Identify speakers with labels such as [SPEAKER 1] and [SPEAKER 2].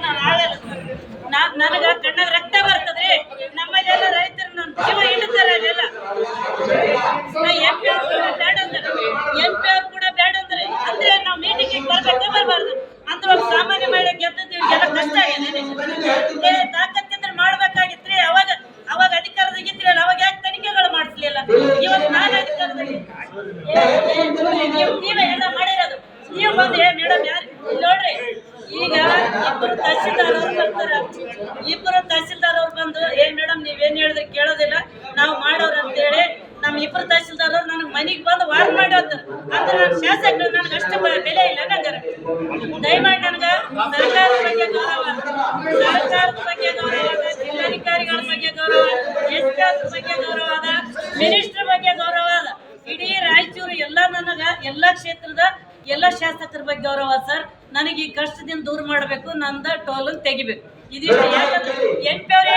[SPEAKER 1] ನಾನು ಆಳಲ್ಲ ನನಗ ಕಣ್ಣಾಗ ರಕ್ತ ಬರ್ತದ್ರಿ. ನಮ್ಮಲ್ಲೆಲ್ಲ ರೈತರು ನನ್ನ ಜೀವ ಹಿಡಿತಾರೆ. ಅಲ್ಲೆಲ್ಲ MP ಅವ್ರು ಬೇಡ ಅಂದ್ರೆ MP ಅವ್ರು ಕೂಡ ಬೇಡ ಅಂದ್ರೆ ನಾವು ಮೀಟಿಂಗ್ ಬರ್ಬೇಕೆ ಬರಬಾರ್ದು ಅಂದ್ರೆ ಒಬ್ಬ ಸಾಮಾನ್ಯ ಮಹಿಳೆ ಗೆದ್ದದ್ದು ಎಲ್ಲ ಕಷ್ಟ ಆಗಿದೆ. ತಾಕತ್ತಿದ್ರೆ ಮಾಡ್ಬೇಕಾಗಿತ್ರಿ. ಅವಾಗ ಅಧಿಕಾರದಾಗಿದ್ರಲ್ಲ, ಅವಾಗ ಯಾಕೆ ತನಿಖೆಗಳು ಮಾಡಿಸ್ಲಿಲ್ಲ? ಇವತ್ತು ನಾನು ಅಧಿಕಾರದಲ್ಲಿ ನೀವೇ ಎಲ್ಲ ಮಾಡಿರೋದು. ನೀವು ಬಂದು ಮೇಡಮ್ ಯಾರು ನೋಡ್ರಿ, ಈಗ ಇಬ್ಬರು ತಹಸೀಲ್ದಾರ್ ಅವ್ರು ಬರ್ತಾರ. ಇಬ್ಬರು ತಹಸೀಲ್ದಾರ್ ಅವ್ರು ಬಂದು ಮೇಡಮ್ ನೀವೇನ್ ಹೇಳಿದ್ರೆ ಕೇಳೋದಿಲ್ಲ, ನಾವು ಮಾಡೋರು ಅಂತೇಳಿ ನಮ್ಮ ಇಬ್ಬರು ತಹಸೀಲ್ದಾರ್ ಅವ್ರು ನನಗೆ ಮನೆಗೆ ಬಂದು ವಾರ್ ಮಾಡೋದು. ಅಂದ್ರೆ ನನ್ನ ಶಾಸಕರು ನನಗೆ ಅಷ್ಟು ಬೆಲೆ ಇಲ್ಲ. ನಂಗಾರ ದಯಮಾಡಿ ನನಗೆ ಸರ್ಕಾರದ ಬಗ್ಗೆ ಗೌರವ, ಸರ್ಕಾರದ ಬಗ್ಗೆ ಗೌರವ, ಜಿಲ್ಲಾಧಿಕಾರಿಗಳ ಬಗ್ಗೆ ಗೌರವ, SP ಅವ್ರ ಬಗ್ಗೆ ಗೌರವ ಅದ, ಮಿನಿಸ್ಟರ್ ಬಗ್ಗೆ ಗೌರವ ಅದ. ಇಡೀ ರಾಯಚೂರು ಎಲ್ಲ ನನಗ ಎಲ್ಲ ಕ್ಷೇತ್ರದ ಎಲ್ಲ ಶಾಸಕರ ಬಗ್ಗೆ ಗೌರವ ಸರ್. ನನಗೆ ಈ ಕಷ್ಟದಿಂದ ದೂರ ಮಾಡಬೇಕು, ನಂದ ಟೋಲ್ ತೆಗಿಬೇಕು. ಇದಿಷ್ಟು ಯಾಕಂದ್ರೆ MP ಅವ್ರು